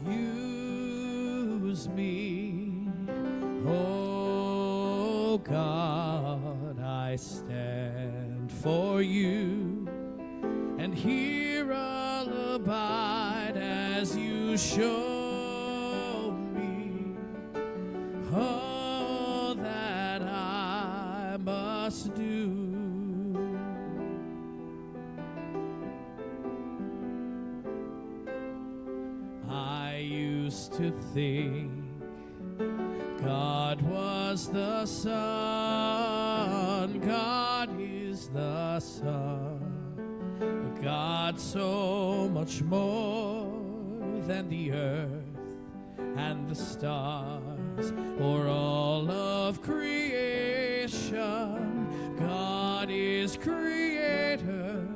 Use me, oh God, I stand for you, and here I'll abide as you show me all that I must do. I used to think God was the sun, God is the sun, God so much more than the earth and the stars, or all of creation. God is creator,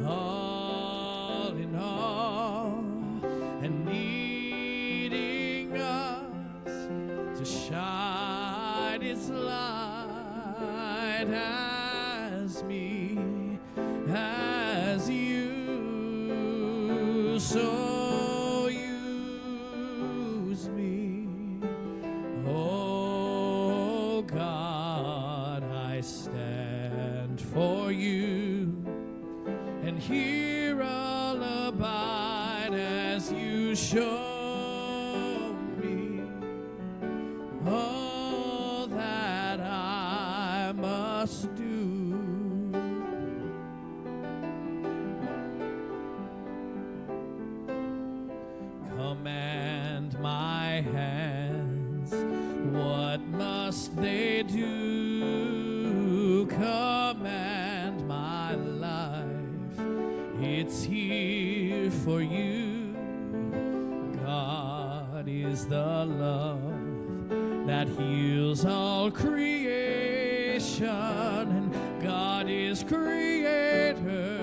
all in all, and needing us to shine His light as me, as you. So use me, oh God, I stand for you, and here I'll abide as you show me all that I must do. Command my hands, what must they do? Command my life, it's here for you. God is the love that heals all creation, and God is creator,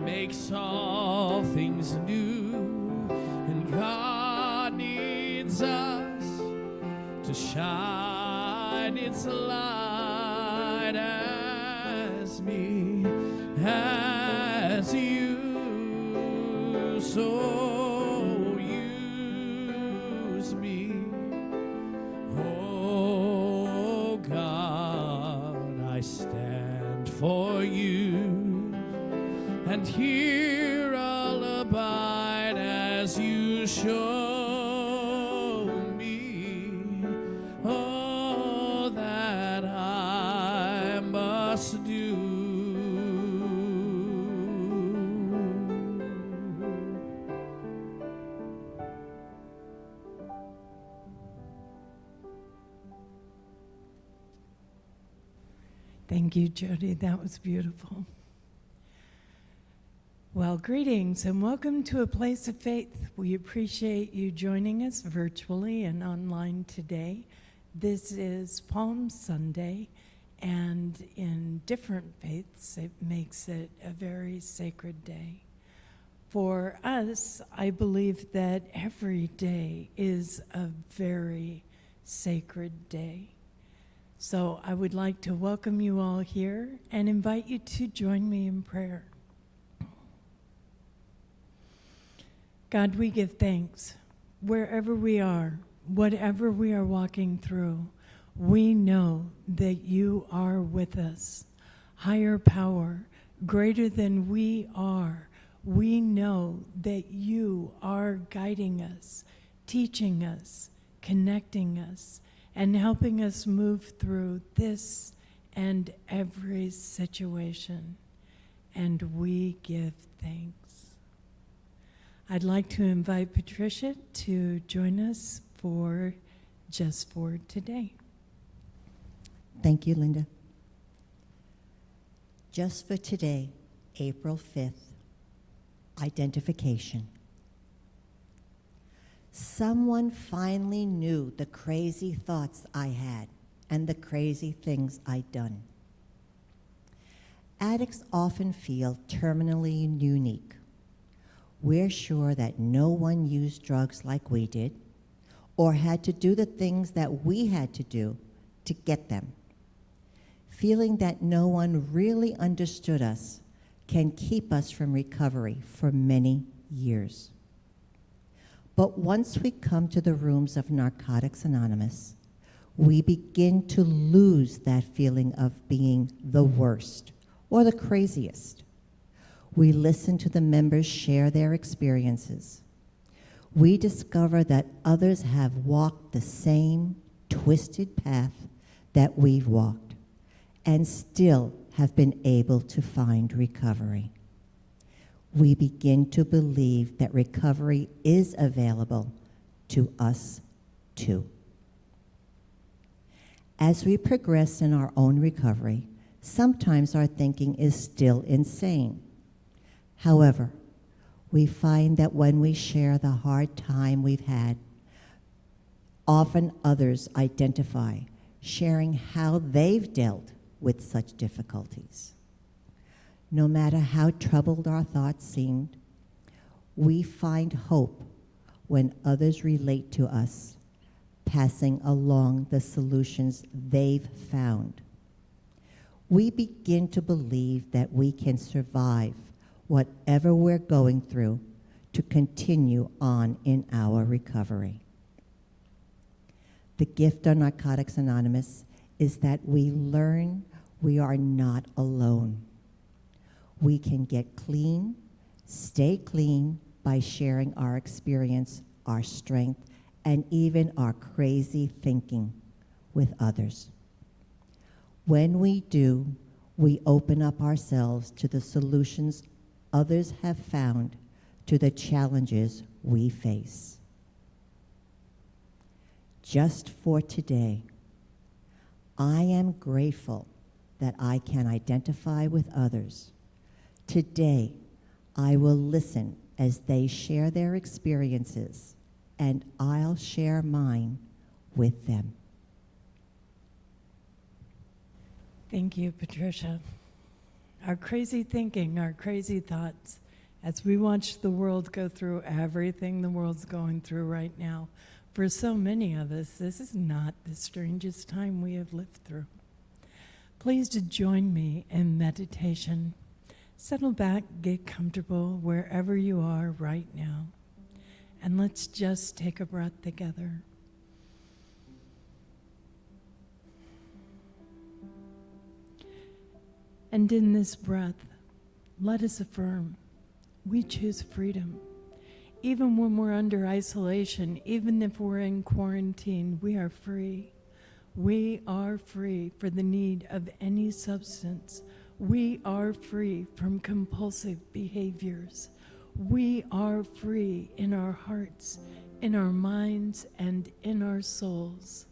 makes all things new, and God needs us to shine its light as me, as you. So use me, oh God, I stand for you, and here I'll abide as you show me all that I must do. Thank you, Jody. That was beautiful. Well, greetings and welcome to A Place of Faith. We appreciate you joining us virtually and online today. This is Palm Sunday, and in different faiths, it makes it a very sacred day. For us, I believe that every day is a very sacred day. So I would like to welcome you all here and invite you to join me in prayer. God, we give thanks wherever we are, whatever we are walking through. We know that you are with us. Higher power, greater than we are. We know that you are guiding us, teaching us, connecting us, and helping us move through this and every situation. And we give thanks. I'd like to invite Patricia to join us for Just for Today. Thank you, Linda. Just for today, April 5th, identification. Someone finally knew the crazy thoughts I had and the crazy things I'd done. Addicts often feel terminally unique. we're sure that no one used drugs like we did or had to do the things that we had to do to get them. Feeling that no one really understood us can keep us from recovery for many years. But once we come to the rooms of Narcotics Anonymous, we begin to lose that feeling of being the worst or the craziest. We listen to the members share their experiences. We discover that others have walked the same twisted path that we've walked and still have been able to find recovery. We begin to believe that recovery is available to us too. As we progress in our own recovery, sometimes our thinking is still insane. However, we find that when we share the hard time we've had, often others identify, sharing how they've dealt with such difficulties. No matter how troubled our thoughts seemed, we find hope when others relate to us, passing along the solutions they've found. We begin to believe that we can survive whatever we're going through to continue on in our recovery. The gift of Narcotics Anonymous is that we learn we are not alone. We can get clean, stay clean by sharing our experience, our strength, and even our crazy thinking with others. When we do, we open up ourselves to the solutions others have found to the challenges we face. Just for today, I am grateful that I can identify with others. Today, I will listen as they share their experiences, and I'll share mine with them. Thank you, Patricia. Our crazy thinking, our crazy thoughts, as we watch the world go through everything the world's going through right now, for so many of us, this is not the strangest time we have lived through. Please join me in meditation. Settle back, get comfortable wherever you are right now, and let's just take a breath together. And in this breath, let us affirm, we choose freedom. Even when we're under isolation, even if we're in quarantine, we are free. We are free for the need of any substance. We are free from compulsive behaviors. We are free in our hearts, in our minds, and in our souls.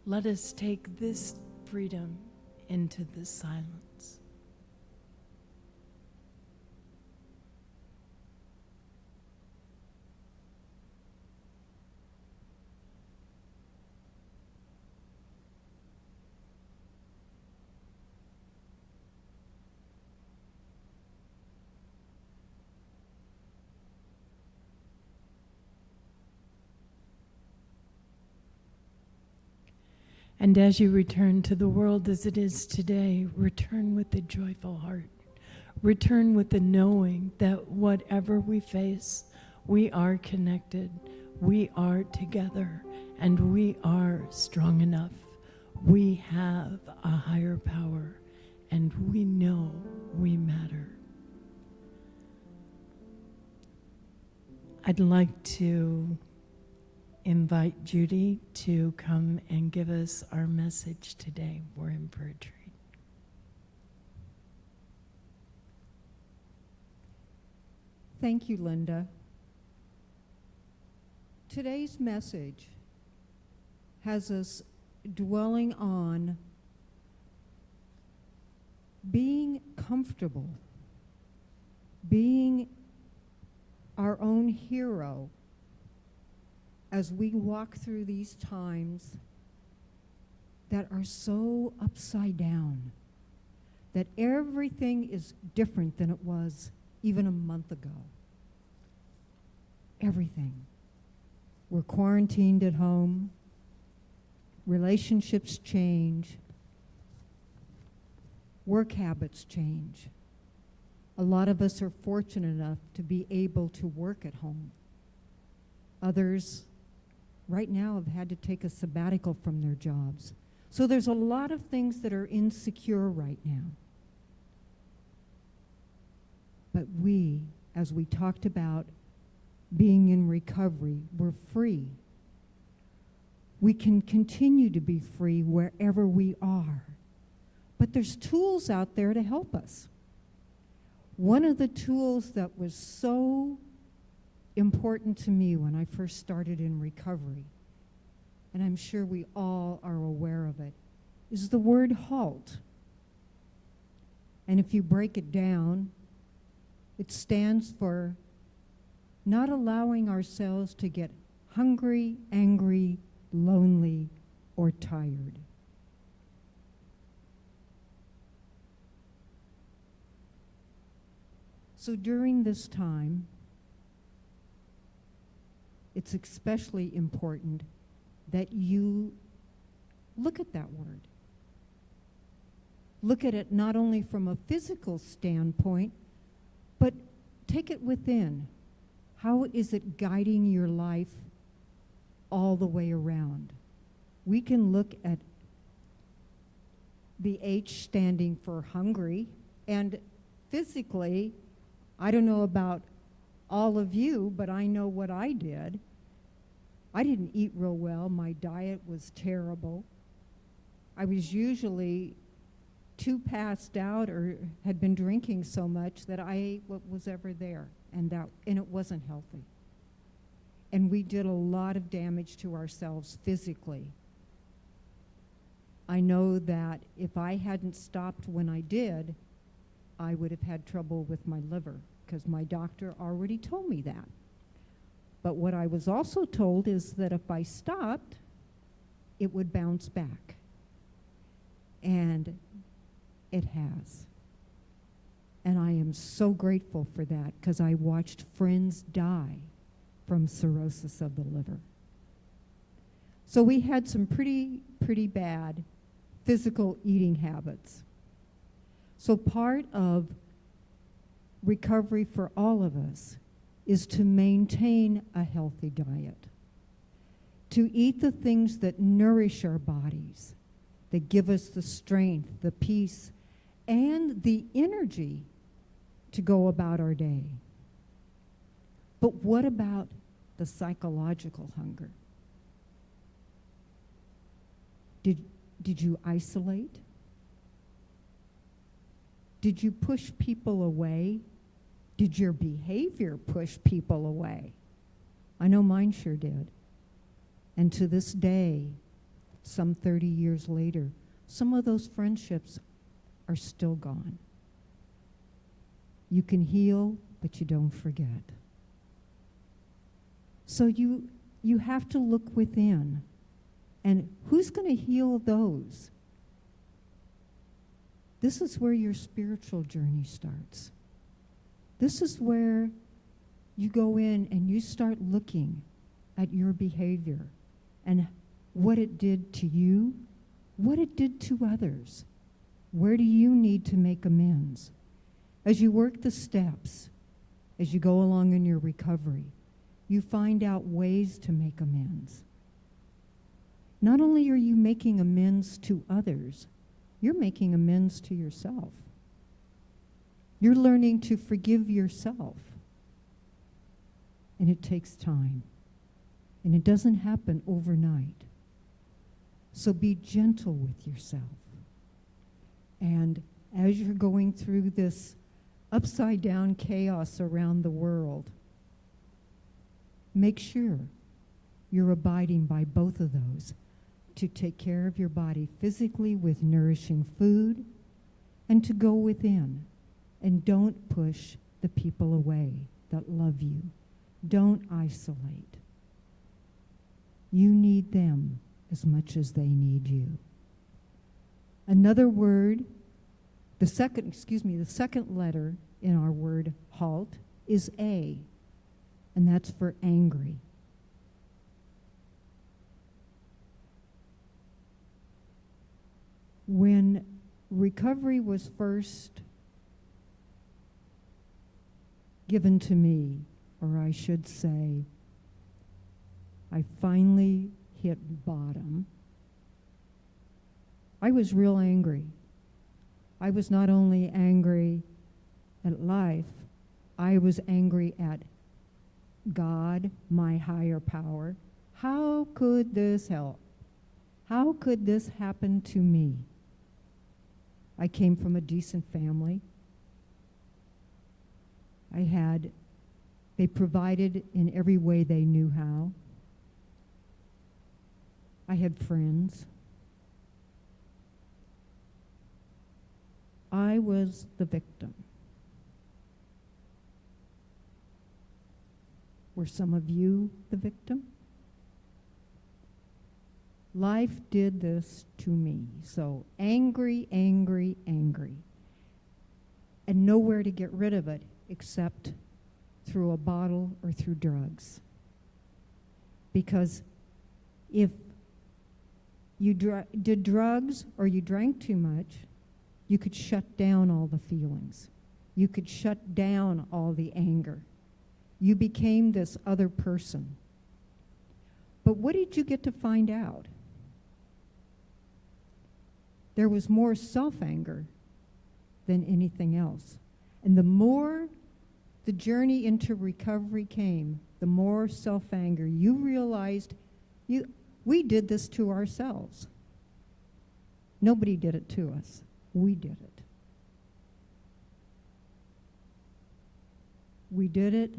Let us take this freedom into the silence. And as you return to the world as it is today, return with a joyful heart. Return with the knowing that whatever we face, we are connected, we are together, and we are strong enough. We have a higher power, and we know we matter. I'd like to invite Judy to come and give us our message today. We're in for a treat. Thank you, Linda. Today's message has us dwelling on being comfortable, being our own hero as we walk through these times that are so upside down, that everything is different than it was even a month ago. everything. We're quarantined at home. Relationships change. Work habits change. A lot of us are fortunate enough to be able to work at home. Others, right now, have had to take a sabbatical from their jobs. So there's a lot of things that are insecure right now. But we, as we talked about being in recovery, we're free. We can continue to be free wherever we are. But there's tools out there to help us. One of the tools that was so important to me when I first started in recovery, and I'm sure we all are aware of it, is the word HALT. And if you break it down, it stands for not allowing ourselves to get hungry, angry, lonely, or tired. So during this time, it's especially important that you look at that word. Look at it not only from a physical standpoint, but take it within. How is it guiding your life all the way around? We can look at the H standing for hungry, and physically, I don't know about all of you, but I know what I did. I didn't eat real well. My diet was terrible. I was usually too passed out or had been drinking so much that I ate what was ever there, and it wasn't healthy. And we did a lot of damage to ourselves physically. I know that if I hadn't stopped when I did, I would have had trouble with my liver, because my doctor already told me that. But what I was also told is that if I stopped, it would bounce back. And it has. And I am so grateful for that, because I watched friends die from cirrhosis of the liver. So we had some pretty bad physical eating habits. So part of recovery for all of us is to maintain a healthy diet, to eat the things that nourish our bodies, that give us the strength, the peace, and the energy to go about our day. But what about the psychological hunger? Did you isolate? Did you push people away? Did your behavior push people away? I know mine sure did. And to this day, some 30 years later, some of those friendships are still gone. You can heal, but you don't forget. So you have to look within. And who's going to heal those? This is where your spiritual journey starts. This is where you go in and you start looking at your behavior and what it did to you, what it did to others. Where do you need to make amends? As you work the steps, as you go along in your recovery, you find out ways to make amends. Not only are you making amends to others, you're making amends to yourself. You're learning to forgive yourself. And it takes time. And it doesn't happen overnight. So be gentle with yourself. And as you're going through this upside down chaos around the world, make sure you're abiding by both of those, to take care of your body physically with nourishing food, and to go within. And don't push the people away that love you. Don't isolate. You need them as much as they need you. Another word, the second letter in our word HALT is A. and that's for angry. When recovery was first given to me, or I should say, I finally hit bottom, I was real angry. I was not only angry at life, I was angry at God, my higher power. How could this help? How could this happen to me? I came from a decent family. They provided in every way they knew how. I had friends. I was the victim. Were some of you the victim? Life did this to me. So angry, angry, angry. And nowhere to get rid of it except through a bottle or through drugs. Because if you did drugs or you drank too much, you could shut down all the feelings. You could shut down all the anger. You became this other person. But what did you get to find out? There was more self-anger than anything else. And the more the journey into recovery came, the more self-anger you realized we did this to ourselves. Nobody did it to us. We did it. We did it,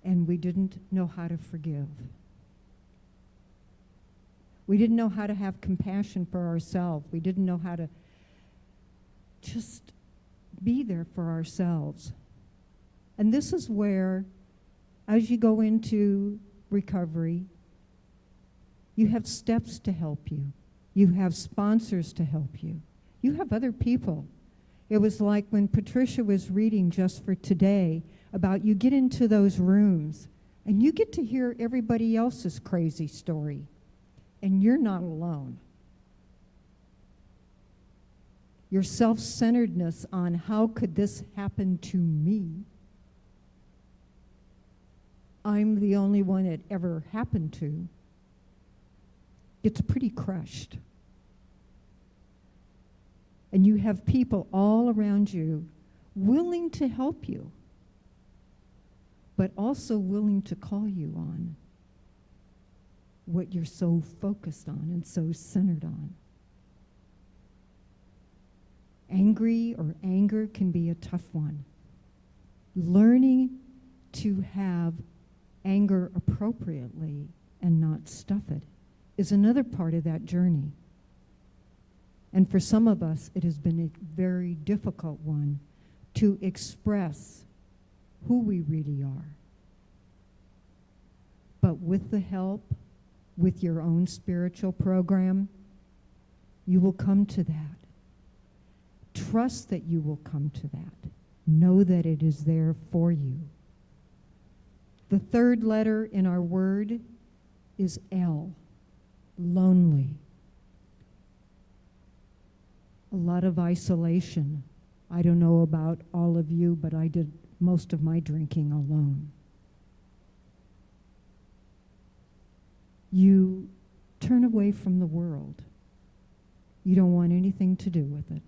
and we didn't know how to forgive. We didn't know how to have compassion for ourselves. We didn't know how to just be there for ourselves. And this is where, as you go into recovery, you have steps to help you. You have sponsors to help you. You have other people. It was like when Patricia was reading just for today about you get into those rooms and you get to hear everybody else's crazy story, and you're not alone. Your self-centeredness on how could this happen to me? I'm the only one it ever happened to. It's pretty crushed. And you have people all around you willing to help you, but also willing to call you on what you're so focused on and so centered on. Angry or anger can be a tough one. Learning to have anger appropriately and not stuff it is another part of that journey. And for some of us, it has been a very difficult one to express who we really are. But with the help, with your own spiritual program, you will come to that. Trust that you will come to that. Know that it is there for you. The third letter in our word is L, lonely. A lot of isolation. I don't know about all of you, but I did most of my drinking alone. You turn away from the world. You don't want anything to do with it.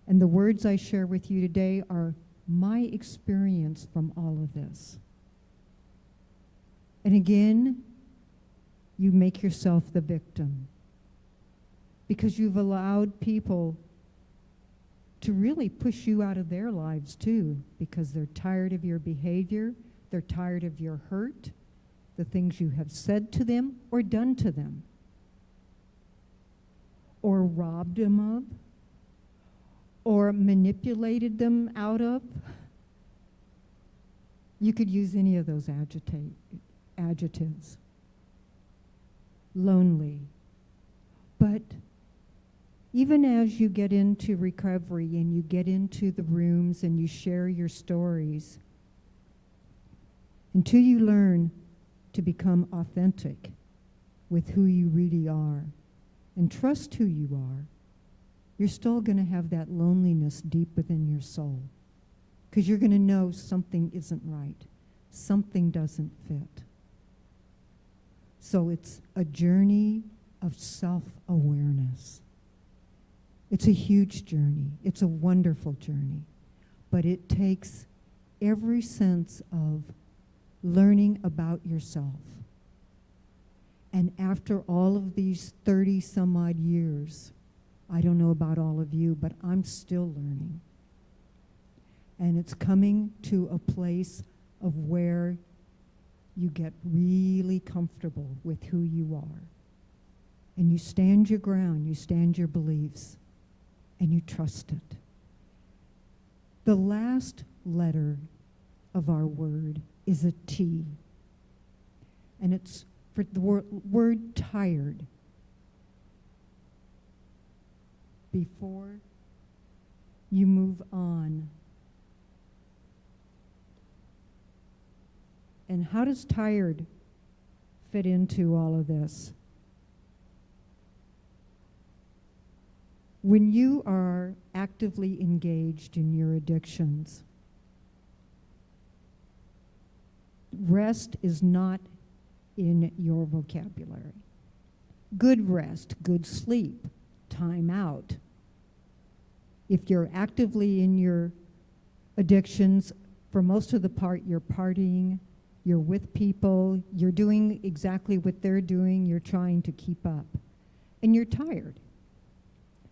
And the words I share with you today are my experience from all of this. And again, you make yourself the victim because you've allowed people to really push you out of their lives too, because they're tired of your behavior, they're tired of your hurt, the things you have said to them or done to them, or robbed them of, or manipulated them out of. You could use any of those adjectives. Lonely. But even as you get into recovery and you get into the rooms and you share your stories, until you learn to become authentic with who you really are and trust who you are, you're still going to have that loneliness deep within your soul, because you're going to know something isn't right. Something doesn't fit. So it's a journey of self-awareness. It's a huge journey. It's a wonderful journey. But it takes every sense of learning about yourself. And after all of these 30 some odd years, I don't know about all of you, but I'm still learning. And it's coming to a place of where you get really comfortable with who you are. And you stand your ground, you stand your beliefs, and you trust it. The last letter of our word is a T. And it's for the word tired. Before you move on. And how does tired fit into all of this? When you are actively engaged in your addictions, rest is not in your vocabulary. Good rest, good sleep, time out. If you're actively in your addictions, for most of the part you're partying, you're with people, you're doing exactly what they're doing, you're trying to keep up, and you're tired.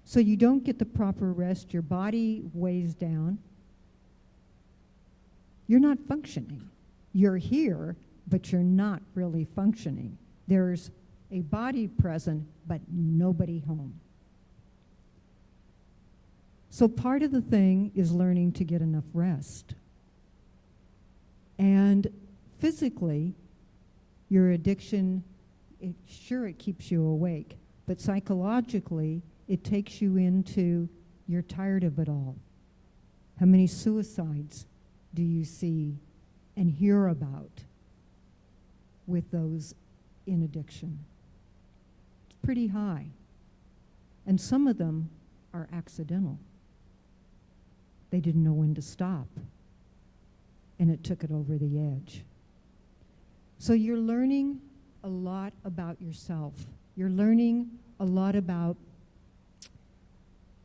So you don't get the proper rest, your body weighs down, you're not functioning. You're here, but you're not really functioning. There's a body present, but nobody home. So part of the thing is learning to get enough rest. And physically, your addiction, it keeps you awake, but psychologically, it takes you into, you're tired of it all. How many suicides do you see and hear about with those in addiction? It's pretty high. And some of them are accidental. They didn't know when to stop, and it took it over the edge. So you're learning a lot about yourself. You're learning a lot about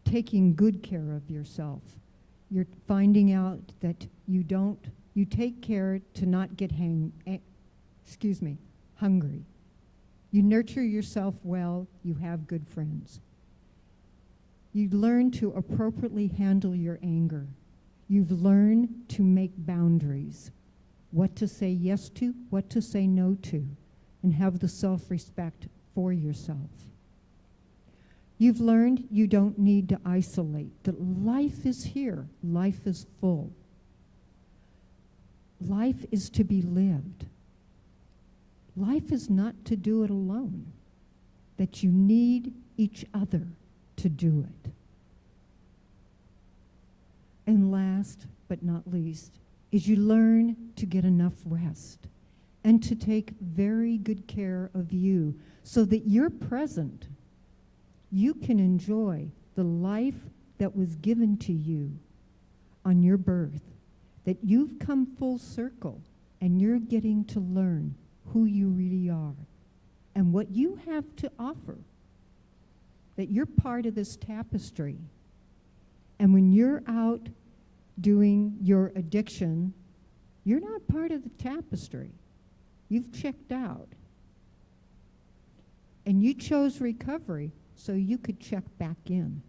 taking good care of yourself. You're finding out that you take care to not get hungry. You nurture yourself well, you have good friends. You learn to appropriately handle your anger. You've learned to make boundaries, what to say yes to, what to say no to, and have the self-respect for yourself. You've learned you don't need to isolate, that life is here, life is full. Life is to be lived. Life is not to do it alone, that you need each other to do it. And last but not least is you learn to get enough rest and to take very good care of you so that you're present. You can enjoy the life that was given to you on your birth, that you've come full circle and you're getting to learn who you really are and what you have to offer, that you're part of this tapestry. And when you're out doing your addiction, you're not part of the tapestry. You've checked out. And you chose recovery so you could check back in,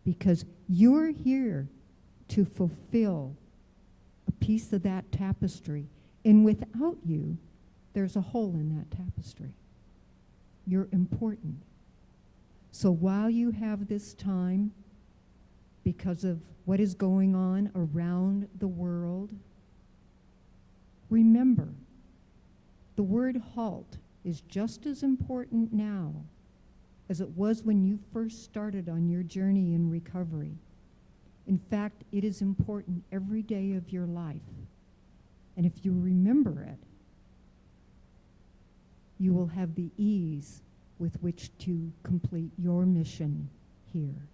because you're here to fulfill a piece of that tapestry. And without you, there's a hole in that tapestry. You're important. So while you have this time, because of what is going on around the world, remember, the word halt is just as important now as it was when you first started on your journey in recovery. In fact, it is important every day of your life. And if you remember it, you will have the ease with which to complete your mission here.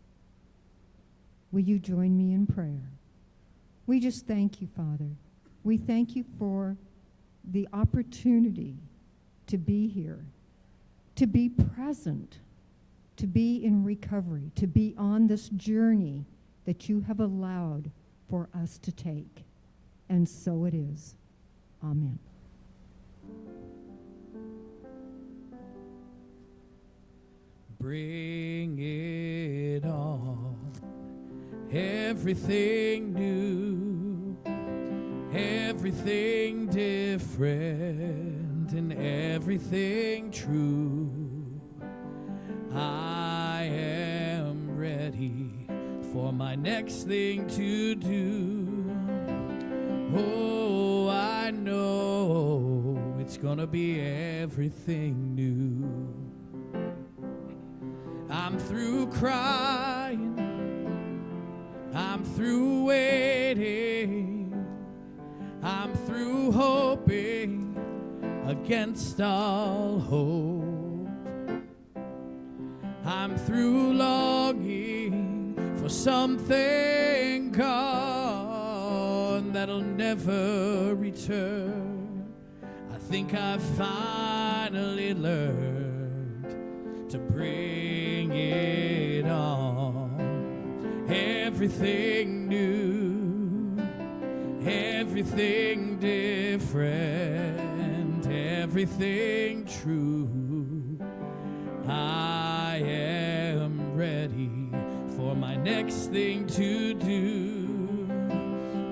Will you join me in prayer? We just thank you, Father. We thank you for the opportunity to be here, to be present, to be in recovery, to be on this journey that you have allowed for us to take. And so it is. Amen. Bring it on, everything new, everything different, and everything true. I am ready for my next thing to do. Oh, I know it's gonna be everything new. I'm through crying, I'm through waiting, I'm through hoping against all hope. I'm through longing for something gone that'll never return. I think I've finally learned to bring it on. Everything new, everything different, everything true. I am ready for my next thing to do.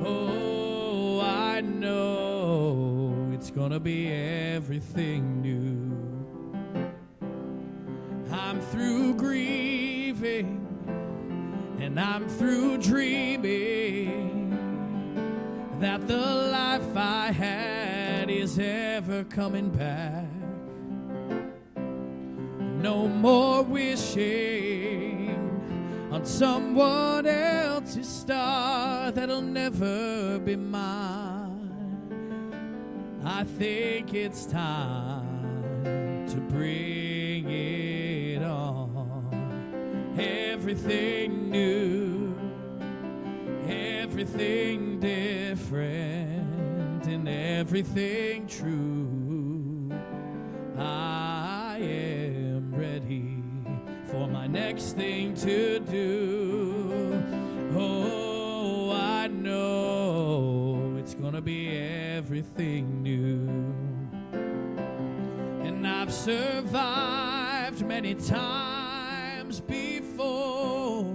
Oh, I know it's gonna be everything new. I'm through grieving, and I'm through dreaming that the life I had is ever coming back. No more wishing on someone else's star that'll never be mine. I think it's time to bring it on. Everything new, everything different, and everything true. I am ready for my next thing to do. Oh, I know it's gonna be everything new. And I've survived many times before,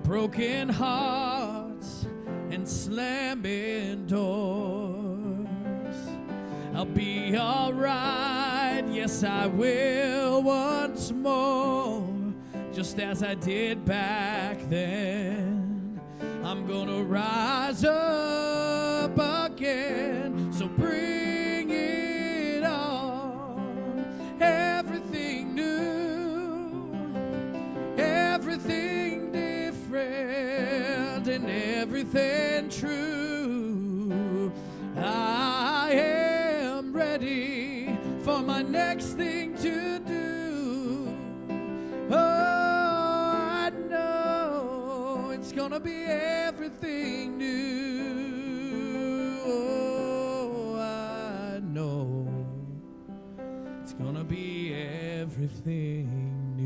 broken hearts and slamming doors. I'll be all right, yes I will once more, just as I did back then. I'm gonna rise up again, so bring it on. Everything new, everything different, and everything true. I am ready for my next thing to do. Oh, I know it's gonna be everything new. Oh, I know it's gonna be everything new.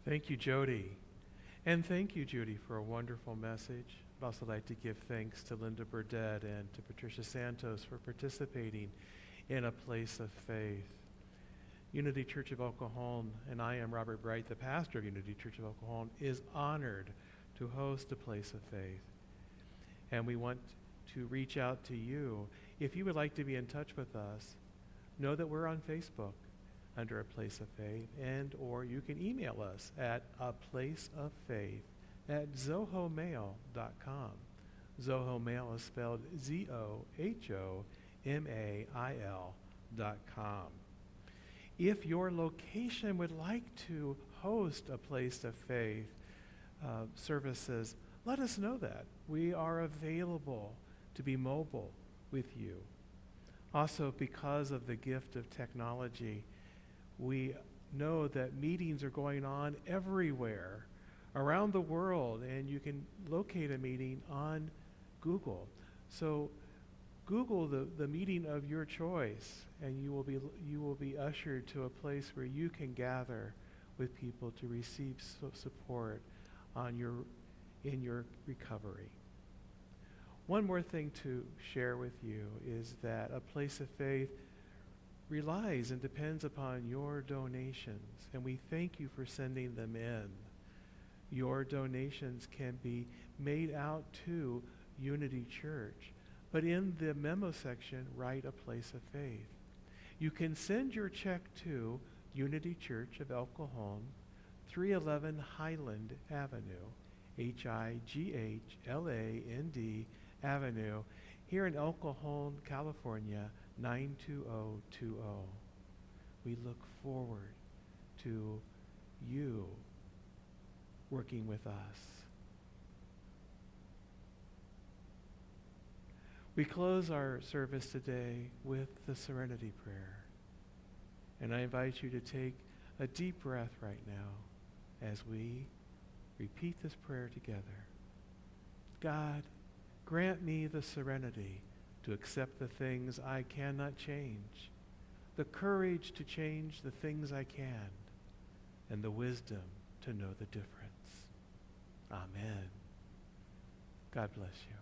Thank you, Jody. And thank you, Judy, for a wonderful message. I'd also like to give thanks to Linda Burdett and to Patricia Santos for participating in A Place of Faith. Unity Church of El Cajon, and I am Robert Bright, the pastor of Unity Church of El Cajon, is honored to host A Place of Faith. And we want to reach out to you. If you would like to be in touch with us, know that we're on Facebook under A Place of Faith, and or you can email us at aplaceoffaith@zohomail.com. Zoho Mail is spelled ZOHOMAIL.com. If your location would like to host a Place of Faith services, let us know that. We are available to be mobile with you. Also, because of the gift of technology, we know that meetings are going on everywhere around the world, and you can locate a meeting on Google. So Google the meeting of your choice, and you will be ushered to a place where you can gather with people to receive support in your recovery. One more thing to share with you is that a Place of Faith relies and depends upon your donations, and we thank you for sending them in. Your donations can be made out to Unity Church, but in the memo section, write a Place of Faith. You can send your check to Unity Church of El Cajon, 311 Highland Avenue, Highland Avenue, here in El Cajon, California, 92020. We look forward to you working with us. We close our service today with the Serenity Prayer. And I invite you to take a deep breath right now as we repeat this prayer together. God, grant me the serenity to accept the things I cannot change, the courage to change the things I can, and the wisdom to know the difference. Amen. God bless you.